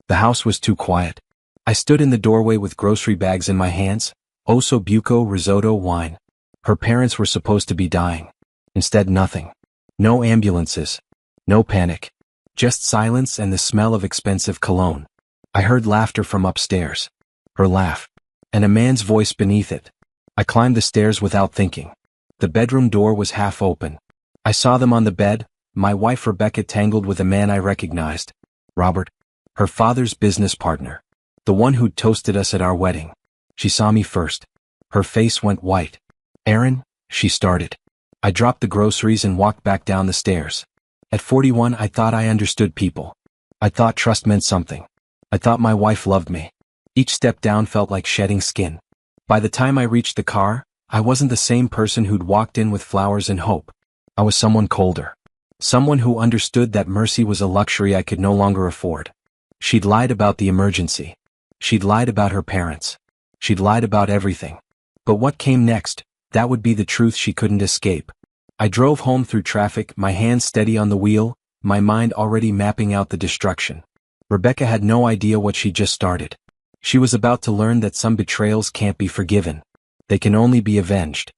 The house was too quiet. I stood in the doorway with grocery bags in my hands, osso buco risotto wine. Her parents were supposed to be dying. Instead, nothing. No ambulances. No panic. Just silence and the smell of expensive cologne. I heard laughter from upstairs. Her laugh. And a man's voice beneath it. I climbed the stairs without thinking. The bedroom door was half open. I saw them on the bed, my wife Rebecca tangled with a man I recognized. Robert. Her father's business partner. The one who'd toasted us at our wedding. She saw me first. Her face went white. "Aaron," she started. I dropped the groceries and walked back down the stairs. At 41 I thought I understood people. I thought trust meant something. I thought my wife loved me. Each step down felt like shedding skin. By the time I reached the car, I wasn't the same person who'd walked in with flowers and hope. I was someone colder. Someone who understood that mercy was a luxury I could no longer afford. She'd lied about the emergency. She'd lied about her parents. She'd lied about everything. But what came next, that would be the truth she couldn't escape. I drove home through traffic, my hands steady on the wheel, my mind already mapping out the destruction. Rebecca had no idea what she just started. She was about to learn that some betrayals can't be forgiven. They can only be avenged.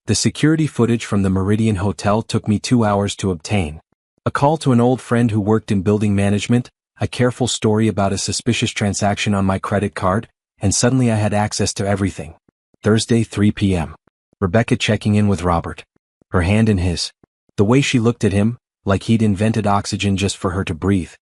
The security footage from the Meridian Hotel took me 2 hours to obtain. A call to an old friend who worked in building management, a careful story about a suspicious transaction on my credit card, and suddenly I had access to everything. Thursday, 3 p.m. Rebecca checking in with Robert. Her hand in his. The way she looked at him, like he'd invented oxygen just for her to breathe.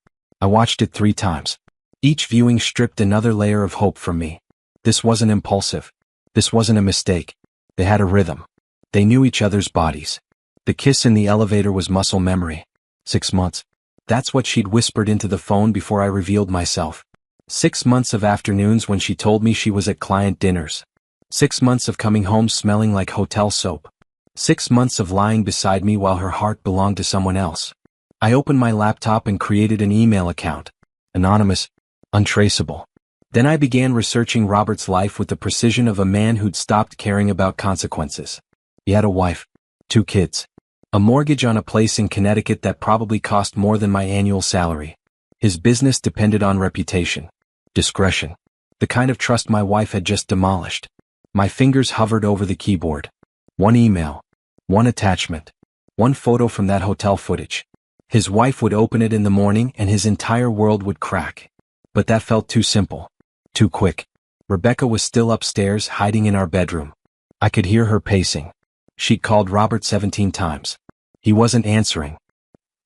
I watched it 3 times. Each viewing stripped another layer of hope from me. This wasn't impulsive. This wasn't a mistake. They had a rhythm. They knew each other's bodies. The kiss in the elevator was muscle memory. 6 months. That's what she'd whispered into the phone before I revealed myself. 6 months of afternoons when she told me she was at client dinners. 6 months of coming home smelling like hotel soap. 6 months of lying beside me while her heart belonged to someone else. I opened my laptop and created an email account. Anonymous. Untraceable. Then I began researching Robert's life with the precision of a man who'd stopped caring about consequences. He had a wife. 2 kids. A mortgage on a place in Connecticut that probably cost more than my annual salary. His business depended on reputation. Discretion. The kind of trust my wife had just demolished. My fingers hovered over the keyboard. 1 email. 1 attachment. 1 photo from that hotel footage. His wife would open it in the morning and his entire world would crack. But that felt too simple. Too quick. Rebecca was still upstairs, hiding in our bedroom. I could hear her pacing. She'd called Robert 17 times. He wasn't answering.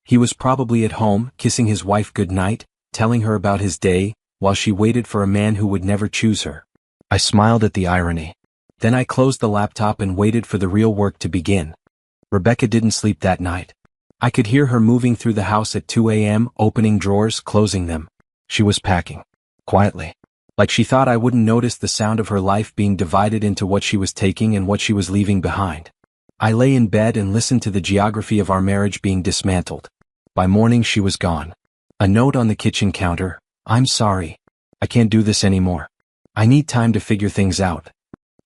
He was probably at home, kissing his wife goodnight, telling her about his day, while she waited for a man who would never choose her. I smiled at the irony. Then I closed the laptop and waited for the real work to begin. Rebecca didn't sleep that night. I could hear her moving through the house at 2 a.m., opening drawers, closing them. She was packing. Quietly. Like she thought I wouldn't notice the sound of her life being divided into what she was taking and what she was leaving behind. I lay in bed and listened to the geography of our marriage being dismantled. By morning she was gone. A note on the kitchen counter. "I'm sorry. I can't do this anymore. I need time to figure things out."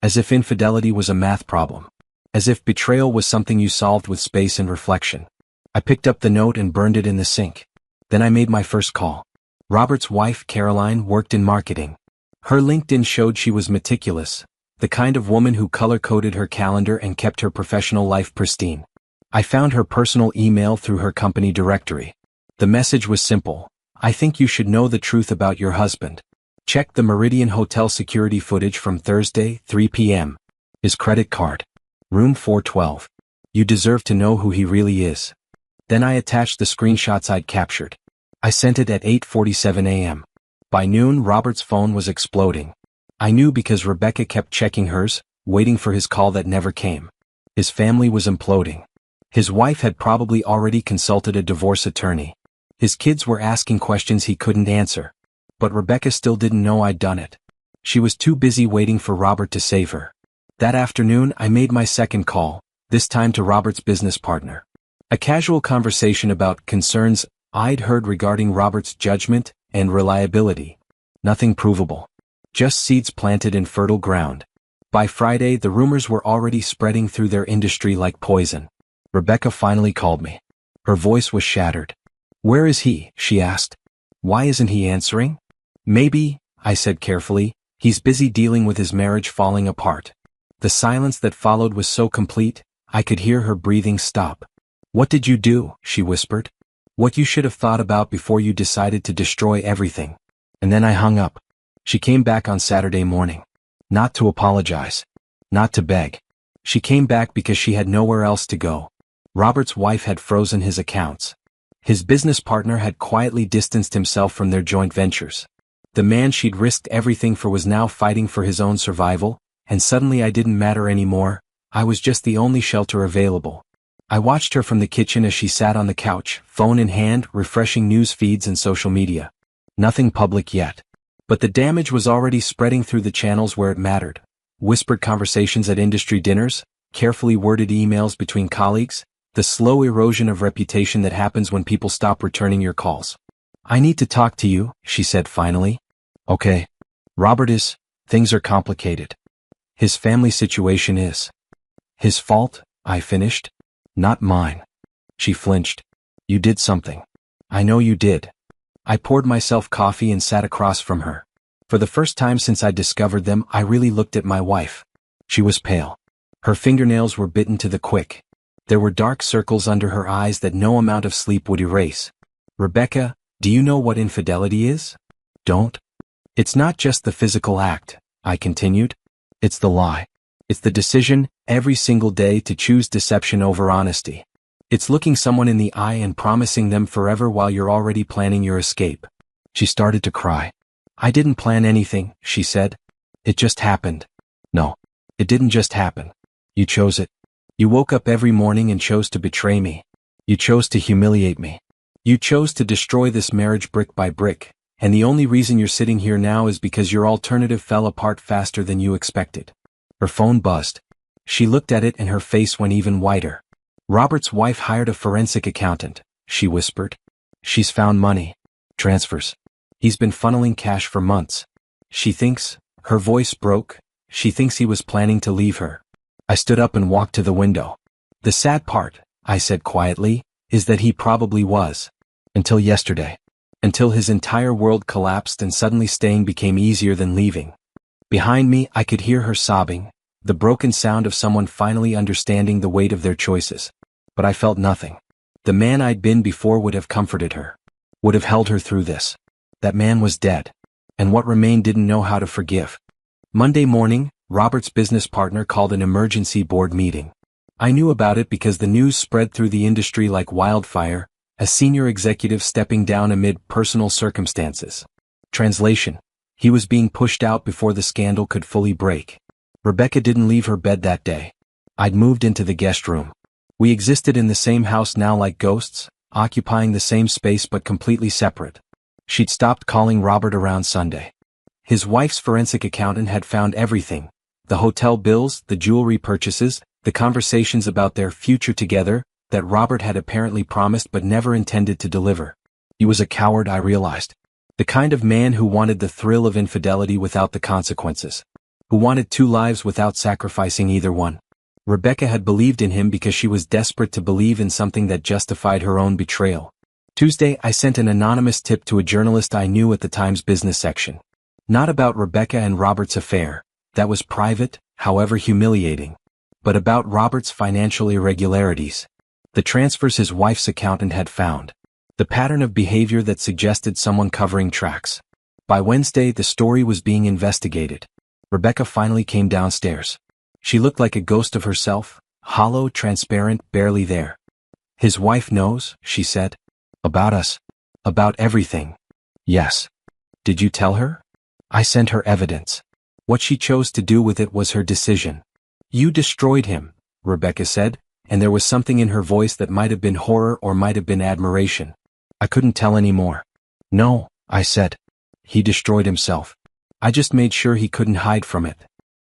As if infidelity was a math problem. As if betrayal was something you solved with space and reflection. I picked up the note and burned it in the sink. Then I made my first call. Robert's wife, Caroline, worked in marketing. Her LinkedIn showed she was meticulous, the kind of woman who color-coded her calendar and kept her professional life pristine. I found her personal email through her company directory. The message was simple. "I think you should know the truth about your husband. Check the Meridian Hotel security footage from Thursday, 3 p.m. His credit card. Room 412. You deserve to know who he really is." Then I attached the screenshots I'd captured. I sent it at 8:47 a.m. By noon, Robert's phone was exploding. I knew because Rebecca kept checking hers, waiting for his call that never came. His family was imploding. His wife had probably already consulted a divorce attorney. His kids were asking questions he couldn't answer. But Rebecca still didn't know I'd done it. She was too busy waiting for Robert to save her. That afternoon, I made my second call, this time to Robert's business partner. A casual conversation about concerns I'd heard regarding Robert's judgment and reliability. Nothing provable. Just seeds planted in fertile ground. By Friday, the rumors were already spreading through their industry like poison. Rebecca finally called me. Her voice was shattered. "Where is he?" she asked. "Why isn't he answering?" Maybe, I said carefully, he's busy dealing with his marriage falling apart. The silence that followed was so complete, I could hear her breathing stop. What did you do? She whispered. What you should have thought about before you decided to destroy everything. And then I hung up. She came back on Saturday morning. Not to apologize. Not to beg. She came back because she had nowhere else to go. Robert's wife had frozen his accounts. His business partner had quietly distanced himself from their joint ventures. The man she'd risked everything for was now fighting for his own survival, and suddenly I didn't matter anymore. I was just the only shelter available. I watched her from the kitchen as she sat on the couch, phone in hand, refreshing news feeds and social media. Nothing public yet. But the damage was already spreading through the channels where it mattered. Whispered conversations at industry dinners, carefully worded emails between colleagues, the slow erosion of reputation that happens when people stop returning your calls. I need to talk to you, she said finally. Okay. Things are complicated. His family situation is. His fault, I finished. Not mine. She flinched. You did something. I know you did. I poured myself coffee and sat across from her. For the first time since I discovered them, I really looked at my wife. She was pale. Her fingernails were bitten to the quick. There were dark circles under her eyes that no amount of sleep would erase. Rebecca, do you know what infidelity is? Don't. It's not just the physical act, I continued. It's the lie. It's the decision, every single day, to choose deception over honesty. It's looking someone in the eye and promising them forever while you're already planning your escape. She started to cry. I didn't plan anything, she said. It just happened. No, it didn't just happen. You chose it. You woke up every morning and chose to betray me. You chose to humiliate me. You chose to destroy this marriage brick by brick, and the only reason you're sitting here now is because your alternative fell apart faster than you expected. Her phone buzzed. She looked at it and her face went even whiter. Robert's wife hired a forensic accountant, she whispered. She's found money. Transfers. He's been funneling cash for months. She thinks, her voice broke, she thinks he was planning to leave her. I stood up and walked to the window. The sad part, I said quietly, is that he probably was. Until yesterday. Until his entire world collapsed and suddenly staying became easier than leaving. Behind me, I could hear her sobbing, the broken sound of someone finally understanding the weight of their choices. But I felt nothing. The man I'd been before would have comforted her. Would have held her through this. That man was dead. And what remained didn't know how to forgive. Monday morning, Robert's business partner called an emergency board meeting. I knew about it because the news spread through the industry like wildfire, a senior executive stepping down amid personal circumstances. Translation. He was being pushed out before the scandal could fully break. Rebecca didn't leave her bed that day. I'd moved into the guest room. We existed in the same house now like ghosts, occupying the same space but completely separate. She'd stopped calling Robert around Sunday. His wife's forensic accountant had found everything. The hotel bills, the jewelry purchases, the conversations about their future together, that Robert had apparently promised but never intended to deliver. He was a coward, I realized. The kind of man who wanted the thrill of infidelity without the consequences. Who wanted two lives without sacrificing either one. Rebecca had believed in him because she was desperate to believe in something that justified her own betrayal. Tuesday, I sent an anonymous tip to a journalist I knew at the Times business section. Not about Rebecca and Robert's affair. That was private, however humiliating. But about Robert's financial irregularities. The transfers his wife's accountant had found. The pattern of behavior that suggested someone covering tracks. By Wednesday, the story was being investigated. Rebecca finally came downstairs. She looked like a ghost of herself, hollow, transparent, barely there. His wife knows, she said. About us. About everything. Yes. Did you tell her? I sent her evidence. What she chose to do with it was her decision. You destroyed him, Rebecca said, and there was something in her voice that might have been horror or might have been admiration. I couldn't tell any more. No, I said. He destroyed himself. I just made sure he couldn't hide from it.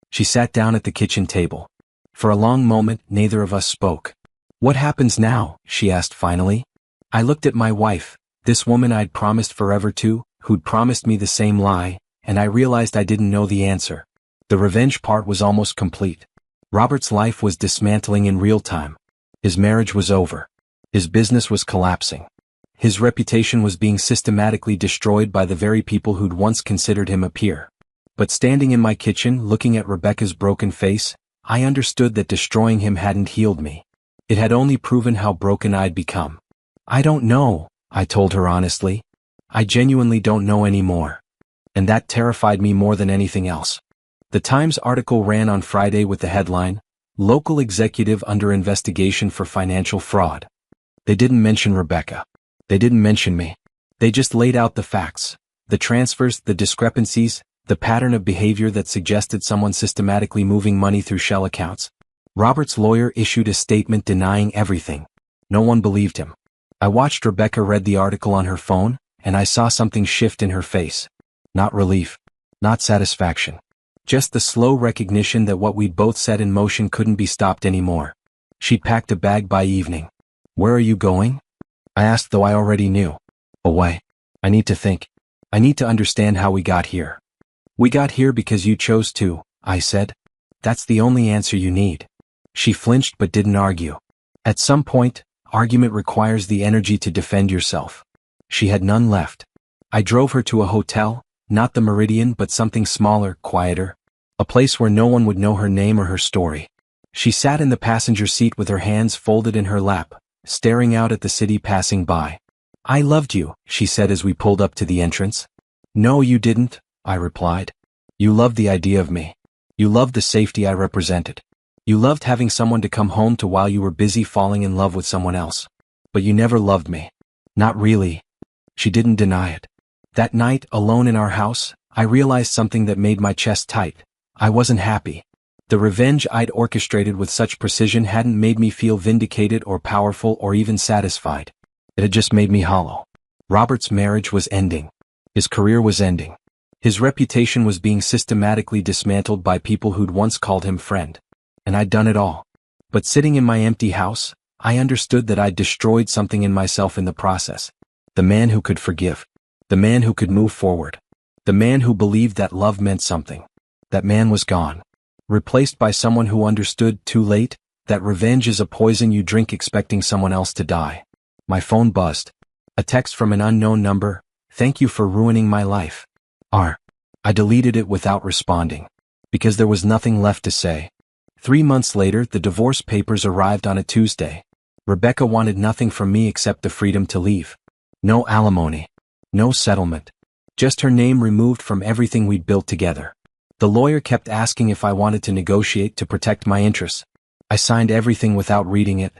She sat down at the kitchen table. For a long moment, neither of us spoke. What happens now? She asked finally. I looked at my wife, this woman I'd promised forever to, who'd promised me the same lie, and I realized I didn't know the answer. The revenge part was almost complete. Robert's life was dismantling in real time. His marriage was over. His business was collapsing. His reputation was being systematically destroyed by the very people who'd once considered him a peer. But standing in my kitchen, looking at Rebecca's broken face, I understood that destroying him hadn't healed me. It had only proven how broken I'd become. I don't know, I told her honestly. I genuinely don't know anymore. And that terrified me more than anything else. The Times article ran on Friday with the headline, "Local Executive Under Investigation for Financial Fraud." They didn't mention Rebecca. They didn't mention me. They just laid out the facts, the transfers, the discrepancies, the pattern of behavior that suggested someone systematically moving money through shell accounts. Robert's lawyer issued a statement denying everything. No one believed him. I watched Rebecca read the article on her phone, and I saw something shift in her face. Not relief. Not satisfaction. Just the slow recognition that what we'd both set in motion couldn't be stopped anymore. She'd packed a bag by evening. "Where are you going?" I asked, though I already knew. "Away. I need to think. I need to understand how we got here." "We got here because you chose to," I said. "That's the only answer you need." She flinched but didn't argue. At some point, argument requires the energy to defend yourself. She had none left. I drove her to a hotel, not the Meridian but something smaller, quieter. A place where no one would know her name or her story. She sat in the passenger seat with her hands folded in her lap, staring out at the city passing by. "I loved you," she said as we pulled up to the entrance. "No, you didn't," I replied. "You loved the idea of me. You loved the safety I represented. You loved having someone to come home to while you were busy falling in love with someone else. But you never loved me. Not really." She didn't deny it. That night, alone in our house, I realized something that made my chest tight. I wasn't happy. The revenge I'd orchestrated with such precision hadn't made me feel vindicated or powerful or even satisfied. It had just made me hollow. Robert's marriage was ending. His career was ending. His reputation was being systematically dismantled by people who'd once called him friend. And I'd done it all. But sitting in my empty house, I understood that I'd destroyed something in myself in the process. The man who could forgive. The man who could move forward. The man who believed that love meant something. That man was gone. Replaced by someone who understood, too late, that revenge is a poison you drink expecting someone else to die. My phone buzzed. A text from an unknown number, "Thank you for ruining my life. R." I deleted it without responding. Because there was nothing left to say. 3 months later, the divorce papers arrived on a Tuesday. Rebecca wanted nothing from me except the freedom to leave. No alimony. No settlement. Just her name removed from everything we'd built together. The lawyer kept asking if I wanted to negotiate to protect my interests. I signed everything without reading it.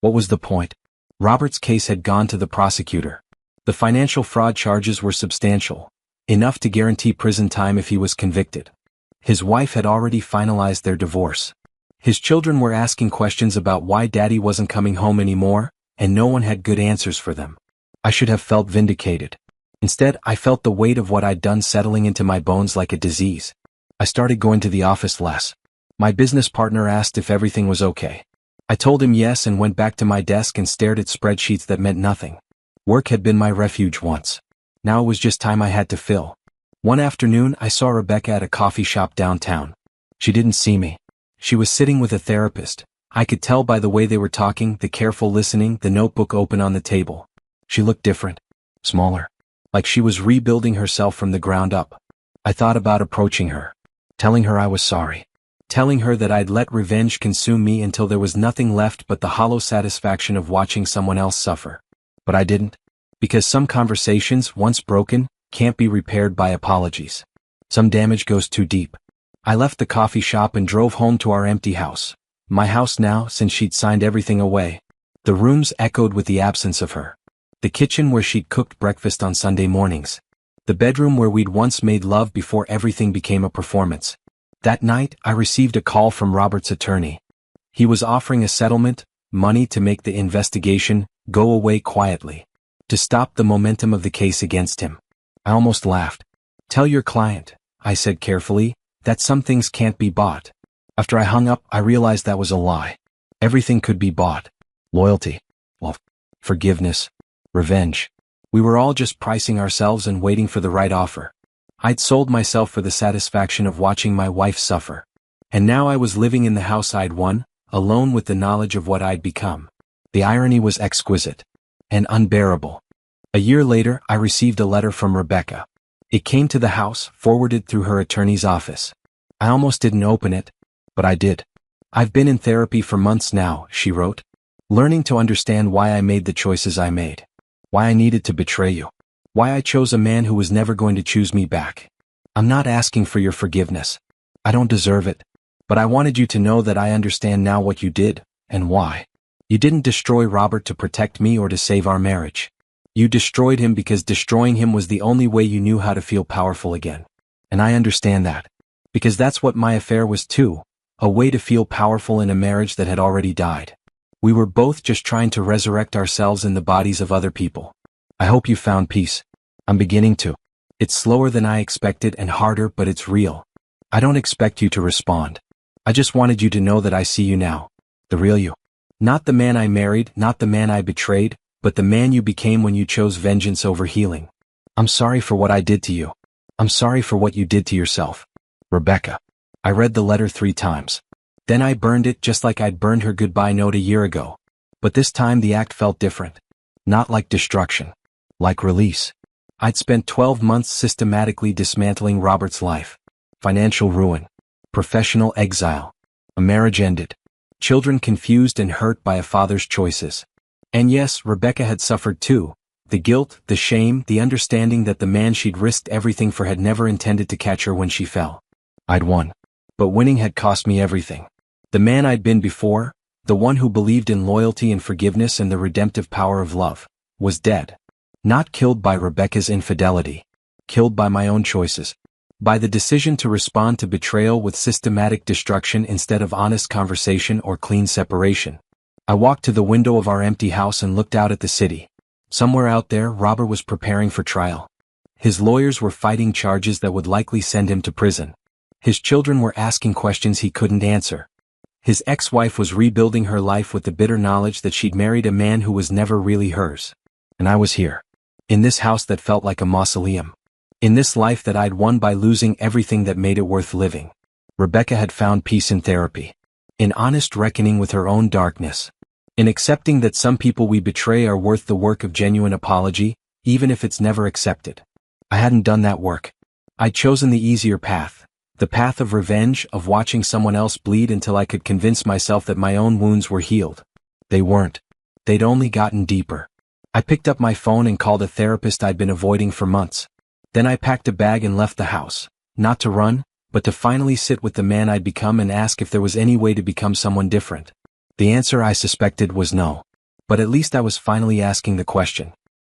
What was the point? Robert's case had gone to the prosecutor. The financial fraud charges were substantial, enough to guarantee prison time if he was convicted. His wife had already finalized their divorce. His children were asking questions about why Daddy wasn't coming home anymore, and no one had good answers for them. I should have felt vindicated. Instead, I felt the weight of what I'd done settling into my bones like a disease. I started going to the office less. My business partner asked if everything was okay. I told him yes and went back to my desk and stared at spreadsheets that meant nothing. Work had been my refuge once. Now it was just time I had to fill. One afternoon, I saw Rebecca at a coffee shop downtown. She didn't see me. She was sitting with a therapist. I could tell by the way they were talking, the careful listening, the notebook open on the table. She looked different. Smaller. Like she was rebuilding herself from the ground up. I thought about approaching her. Telling her I was sorry. Telling her that I'd let revenge consume me until there was nothing left but the hollow satisfaction of watching someone else suffer. But I didn't. Because some conversations, once broken, can't be repaired by apologies. Some damage goes too deep. I left the coffee shop and drove home to our empty house. My house now, since she'd signed everything away. The rooms echoed with the absence of her. The kitchen where she'd cooked breakfast on Sunday mornings. The bedroom where we'd once made love before everything became a performance. That night, I received a call from Robert's attorney. He was offering a settlement, money to make the investigation go away quietly. To stop the momentum of the case against him. I almost laughed. "Tell your client," I said carefully, "that some things can't be bought." After I hung up, I realized that was a lie. Everything could be bought. Loyalty. Love. Forgiveness. Revenge. We were all just pricing ourselves and waiting for the right offer. I'd sold myself for the satisfaction of watching my wife suffer. And now I was living in the house I'd won, alone with the knowledge of what I'd become. The irony was exquisite. And unbearable. A year later, I received a letter from Rebecca. It came to the house, forwarded through her attorney's office. I almost didn't open it, but I did. I've been in therapy for months now, she wrote. Learning to understand why I made the choices I made. Why I needed to betray you. Why I chose a man who was never going to choose me back. I'm not asking for your forgiveness. I don't deserve it. But I wanted you to know that I understand now what you did, and why. You didn't destroy Robert to protect me or to save our marriage. You destroyed him because destroying him was the only way you knew how to feel powerful again. And I understand that. Because that's what my affair was too, a way to feel powerful in a marriage that had already died. We were both just trying to resurrect ourselves in the bodies of other people. I hope you found peace. I'm beginning to. It's slower than I expected and harder, but it's real. I don't expect you to respond. I just wanted you to know that I see you now. The real you. Not the man I married, not the man I betrayed, but the man you became when you chose vengeance over healing. I'm sorry for what I did to you. I'm sorry for what you did to yourself. Rebecca. I read the letter 3 times. Then I burned it just like I'd burned her goodbye note a year ago. But this time the act felt different. Not like destruction. Like release. I'd spent 12 months systematically dismantling Robert's life. Financial ruin. Professional exile. A marriage ended. Children confused and hurt by a father's choices. And yes, Rebecca had suffered too. The guilt, the shame, the understanding that the man she'd risked everything for had never intended to catch her when she fell. I'd won. But winning had cost me everything. The man I'd been before, the one who believed in loyalty and forgiveness and the redemptive power of love, was dead. Not killed by Rebecca's infidelity. Killed by my own choices. By the decision to respond to betrayal with systematic destruction instead of honest conversation or clean separation. I walked to the window of our empty house and looked out at the city. Somewhere out there, Robert was preparing for trial. His lawyers were fighting charges that would likely send him to prison. His children were asking questions he couldn't answer. His ex-wife was rebuilding her life with the bitter knowledge that she'd married a man who was never really hers. And I was here. In this house that felt like a mausoleum. In this life that I'd won by losing everything that made it worth living. Rebecca had found peace in therapy. In honest reckoning with her own darkness. In accepting that some people we betray are worth the work of genuine apology, even if it's never accepted. I hadn't done that work. I'd chosen the easier path. The path of revenge, of watching someone else bleed until I could convince myself that my own wounds were healed. They weren't. They'd only gotten deeper. I picked up my phone and called a therapist I'd been avoiding for months. Then I packed a bag and left the house. Not to run, but to finally sit with the man I'd become and ask if there was any way to become someone different. The answer I suspected was no. But at least I was finally asking the question.